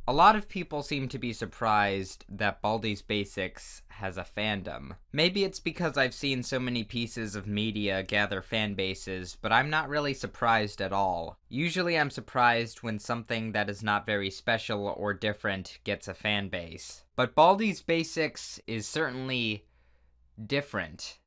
A lot of people seem to be surprised that Baldi's Basics has a fandom. Maybe it's because I've seen so many pieces of media gather fan bases, but I'm not really surprised at all. Usually I'm surprised when something that is not very special or different gets a fan base. But Baldi's Basics is certainly different.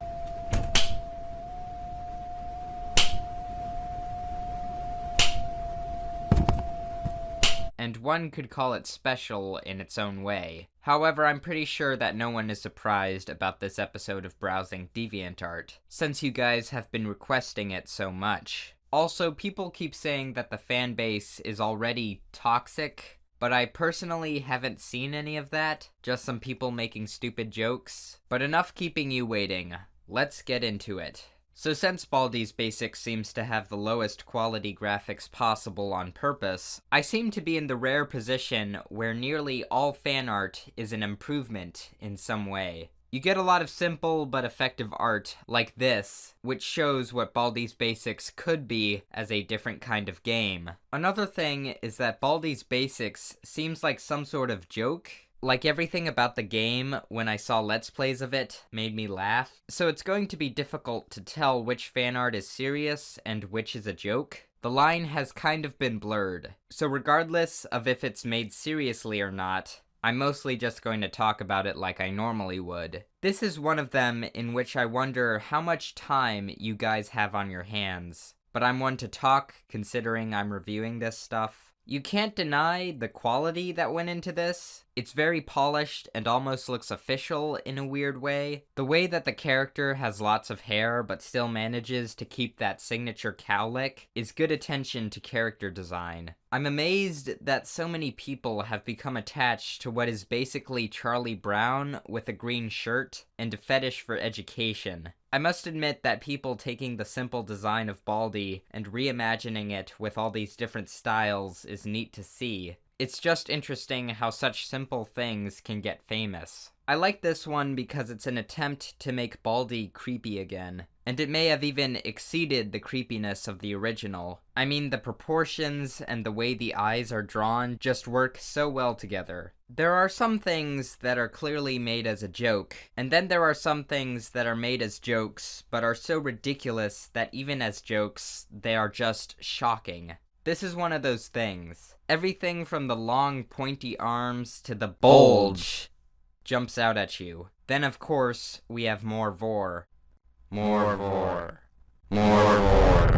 And one could call it special in its own way. However, I'm pretty sure that no one is surprised about this episode of Browsing Deviantart, since you guys have been requesting it so much. Also, people keep saying that the fan base is already toxic, but I personally haven't seen any of that, just some people making stupid jokes. But enough keeping you waiting, let's get into it. So since Baldi's Basics seems to have the lowest quality graphics possible on purpose, I seem to be in the rare position where nearly all fan art is an improvement in some way. You get a lot of simple but effective art like this, which shows what Baldi's Basics could be as a different kind of game. Another thing is that Baldi's Basics seems like some sort of joke. Like everything about the game, when I saw Let's Plays of it, made me laugh. So it's going to be difficult to tell which fan art is serious and which is a joke. The line has kind of been blurred. So regardless of if it's made seriously or not, I'm mostly just going to talk about it like I normally would. This is one of them in which I wonder how much time you guys have on your hands. But I'm one to talk, considering I'm reviewing this stuff. You can't deny the quality that went into this. It's very polished and almost looks official in a weird way. The way that the character has lots of hair but still manages to keep that signature cowlick is good attention to character design. I'm amazed that so many people have become attached to what is basically Charlie Brown with a green shirt and a fetish for education. I must admit that people taking the simple design of Baldi and reimagining it with all these different styles is neat to see. It's just interesting how such simple things can get famous. I like this one because it's an attempt to make Baldi creepy again, and it may have even exceeded the creepiness of the original. I mean, the proportions and the way the eyes are drawn just work so well together. There are some things that are clearly made as a joke, and then there are some things that are made as jokes, but are so ridiculous that even as jokes, they are just shocking. This is one of those things. Everything from the long pointy arms to the bulge jumps out at you. Then of course, we have more vor. More vor. More vor.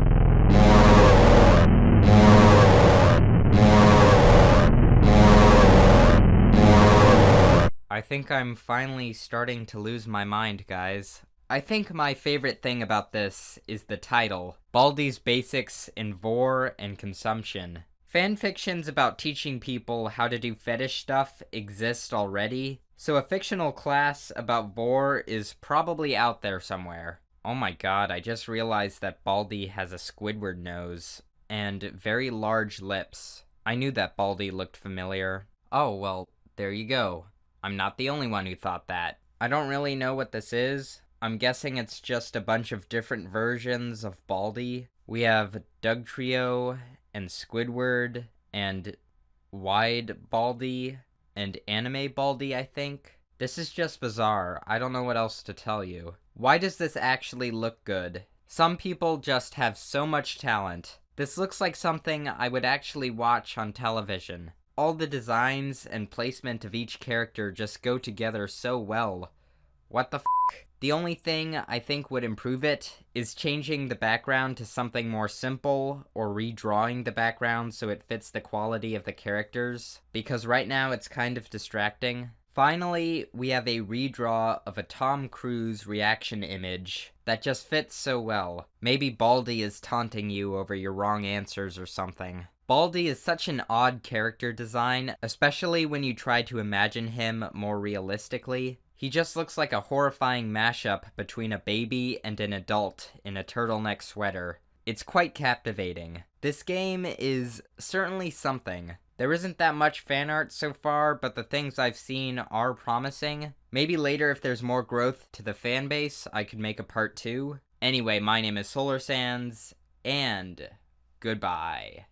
I think I'm finally starting to lose my mind, guys. I think my favorite thing about this is the title, Baldi's Basics in Vor and Consumption. Fanfictions about teaching people how to do fetish stuff exist already, so a fictional class about vor is probably out there somewhere. Oh my god, I just realized that Baldi has a Squidward nose, and very large lips. I knew that Baldi looked familiar. Oh, well, there you go. I'm not the only one who thought that. I don't really know what this is. I'm guessing it's just a bunch of different versions of Baldi. We have Dugtrio, and Squidward, and Wide Baldi, and Anime Baldi, I think. This is just bizarre. I don't know what else to tell you. Why does this actually look good? Some people just have so much talent. This looks like something I would actually watch on television. All the designs and placement of each character just go together so well. What the f***? The only thing I think would improve it is changing the background to something more simple, or redrawing the background so it fits the quality of the characters, because right now it's kind of distracting. Finally, we have a redraw of a Tom Cruise reaction image that just fits so well. Maybe Baldi is taunting you over your wrong answers or something. Baldi is such an odd character design, especially when you try to imagine him more realistically. He just looks like a horrifying mashup between a baby and an adult in a turtleneck sweater. It's quite captivating. This game is certainly something. There isn't that much fan art so far, but the things I've seen are promising. Maybe later, if there's more growth to the fan base, I could make a part 2. Anyway, my name is Solar Sands, and goodbye.